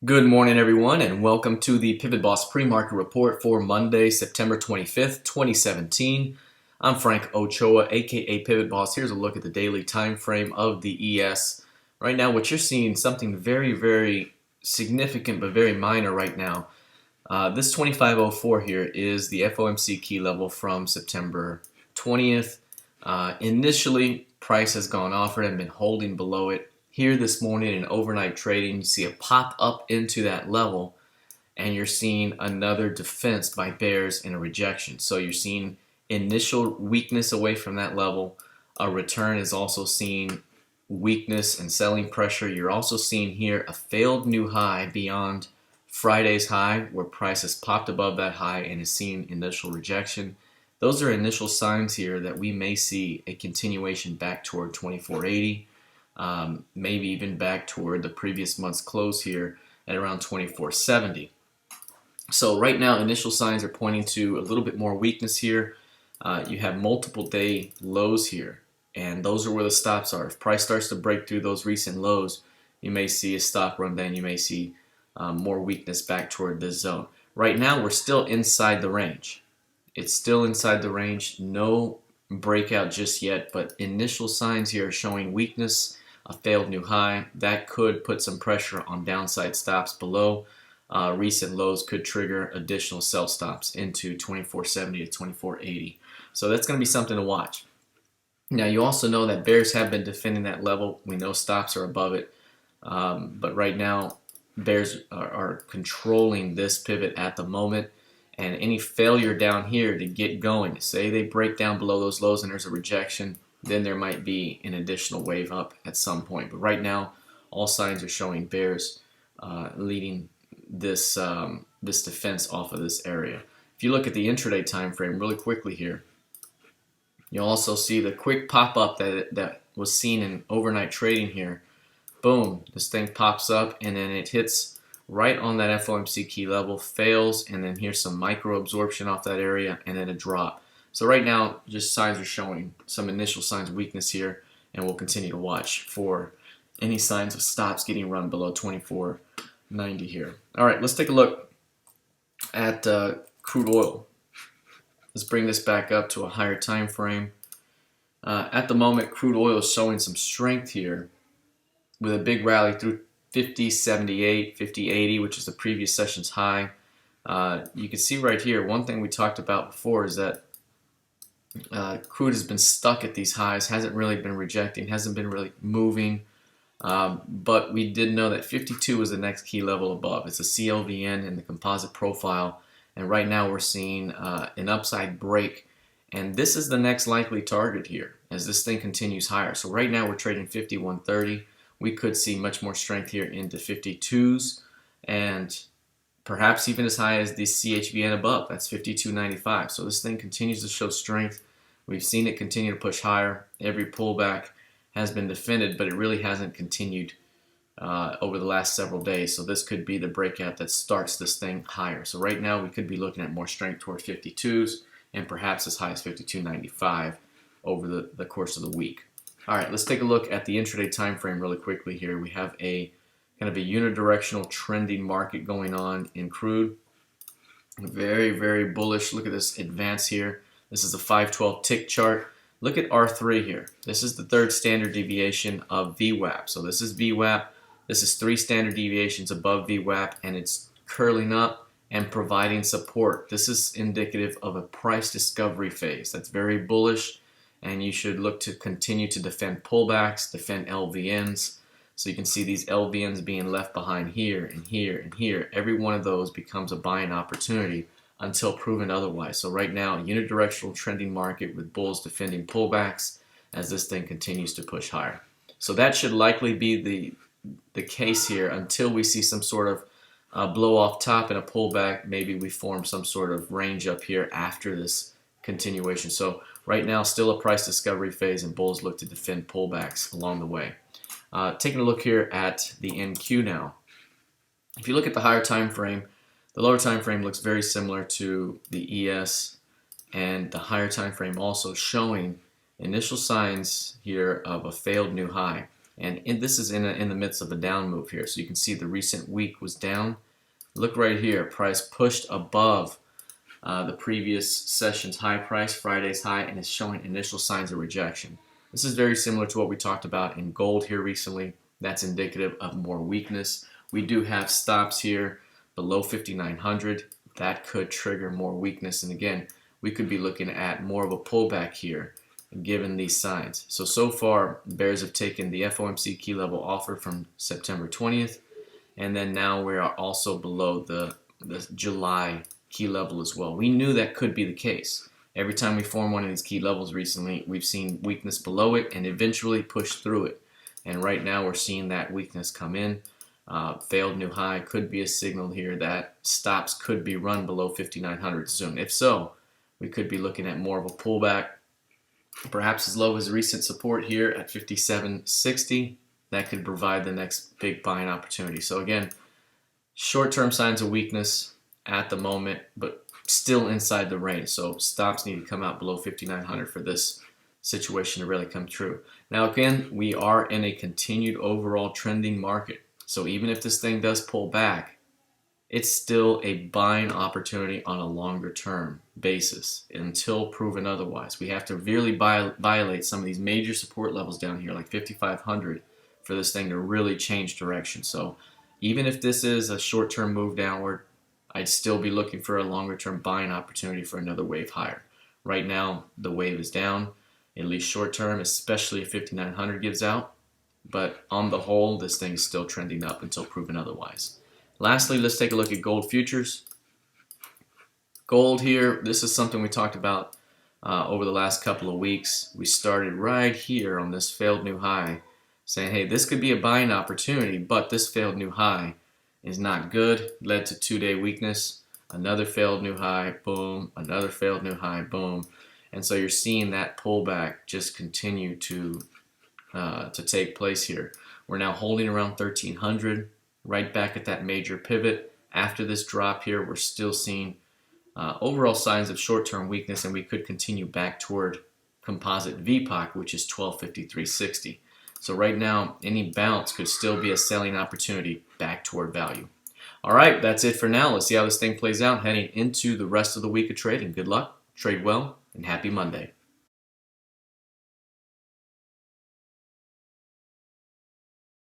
Good morning, everyone, and welcome to the PivotBoss Pre-Market Report for Monday, September 25th, 2017. I'm Frank Ochoa, aka PivotBoss. Here's a look at the daily time frame of the ES. Right now, what you're seeing is something very significant but very minor right now. This 2504 here is the FOMC key level from September 20th. Initially, price has gone off and been holding below it. Here this morning in overnight trading, you see a pop up into that level, and you're seeing another defense by bears and a rejection. So you're seeing initial weakness away from that level. A return is also seeing weakness and selling pressure. You're also seeing here a failed new high beyond Friday's high, where price has popped above that high and is seeing initial rejection. Those are initial signs here that we may see a continuation back toward 2480. Maybe even back toward the previous month's close here at around 2470. So right now, initial signs are pointing to a little bit more weakness here. You have multiple day lows here, and those are where the stops are. If price starts to break through those recent lows, you may see a stop run, then you may see more weakness back toward this zone. Right now, we're still inside the range. It's still inside the range. No breakout just yet, but initial signs here are showing weakness, a failed new high. That could put some pressure on downside stops below. Recent lows could trigger additional sell stops into 2470 to 2480. So that's going to be something to watch. Now, you also know that bears have been defending that level. We know stops are above it. But right now, bears are controlling this pivot at the moment. And any failure down here to get going, say they break down below those lows and there's a rejection, then there might be an additional wave up at some point. But right now, all signs are showing bears leading this this defense off of this area. If you look at the intraday time frame really quickly here, you'll also see the quick pop up that was seen in overnight trading here. Boom, this thing pops up and then it hits right on that FOMC key level, fails, and then here's some micro absorption off that area and then a drop. So right now, just signs are showing some initial signs of weakness here, and we'll continue to watch for any signs of stops getting run below 2490 here. All right, let's take a look at crude oil. Let's bring this back up to a higher time frame. At the moment, crude oil is showing some strength here with a big rally through 50.78, 50.80, which is the previous session's high. You can see right here, one thing we talked about before is that crude has been stuck at these highs, hasn't really been rejecting, hasn't been really moving, but we did know that 52 is the next key level above. It's a CLVN in the composite profile, and right now we're seeing an upside break, and this is the next likely target here as this thing continues higher. So right now we're trading 51.30. We could see much more strength here into 52s, and perhaps even as high as the CHVN above. That's 52.95. So this thing continues to show strength. We've seen it continue to push higher. Every pullback has been defended, but it really hasn't continued over the last several days. So this could be the breakout that starts this thing higher. So right now we could be looking at more strength toward 52s and perhaps as high as 52.95 over the course of the week. All right, let's take a look at the intraday time frame really quickly here. We have a kind of a unidirectional trending market going on in crude. Very bullish. Look at this advance here. This is a 512 tick chart. Look at R3 here. This is the third standard deviation of VWAP. So this is VWAP. This is 3 standard deviations above VWAP, and it's curling up and providing support. This is indicative of a price discovery phase. That's very bullish, and you should look to continue to defend pullbacks, defend LVNs. So you can see these LVNs being left behind here and here and here. Every one of those becomes a buying opportunity until proven otherwise. So right now, a unidirectional trending market with bulls defending pullbacks as this thing continues to push higher. So that should likely be the case here until we see some sort of blow off top and a pullback. Maybe we form some sort of range up here after this continuation. So right now, still a price discovery phase, and bulls look to defend pullbacks along the way. Taking a look here at the NQ now. If you look at the higher time frame, the lower time frame looks very similar to the ES, and the higher time frame also showing initial signs here of a failed new high. And this is in the midst of a down move here. So you can see the recent week was down. Look right here, price pushed above the previous session's high price, Friday's high, and is showing initial signs of rejection. This is very similar to what we talked about in gold here recently. That's indicative of more weakness. We do have stops here below 5,900. That could trigger more weakness. And again, we could be looking at more of a pullback here given these signs. So far, bears have taken the FOMC key level offer from September 20th. And then now we are also below the July key level as well. We knew that could be the case. Every time we form one of these key levels recently, we've seen weakness below it and eventually push through it. And right now we're seeing that weakness come in. Failed new high could be a signal here that stops could be run below 5,900 soon. If so, we could be looking at more of a pullback, perhaps as low as recent support here at 57.60. That could provide the next big buying opportunity. So again, short-term signs of weakness at the moment, but still inside the range. So stops need to come out below 5,900 for this situation to really come true. Now again, we are in a continued overall trending market. So even if this thing does pull back, it's still a buying opportunity on a longer term basis until proven otherwise. We have to really violate some of these major support levels down here, like 5,500, for this thing to really change direction. So even if this is a short-term move downward, I'd still be looking for a longer-term buying opportunity for another wave higher. Right now, the wave is down, at least short-term, especially if 5,900 gives out. But on the whole, this thing is still trending up until proven otherwise. Lastly, let's take a look at gold futures. Gold here, this is something we talked about over the last couple of weeks. We started right here on this failed new high, saying, hey, this could be a buying opportunity, but this failed new high is not good. Led to two-day weakness, another failed new high, boom, another failed new high, boom. And so you're seeing that pullback just continue to take place here. We're now holding around 1,300, right back at that major pivot. After this drop here, we're still seeing overall signs of short-term weakness, and we could continue back toward composite VPOC, which is 1253.60. So right now, any bounce could still be a selling opportunity back toward value. All right, that's it for now. Let's see how this thing plays out heading into the rest of the week of trading. Good luck, trade well, and happy Monday.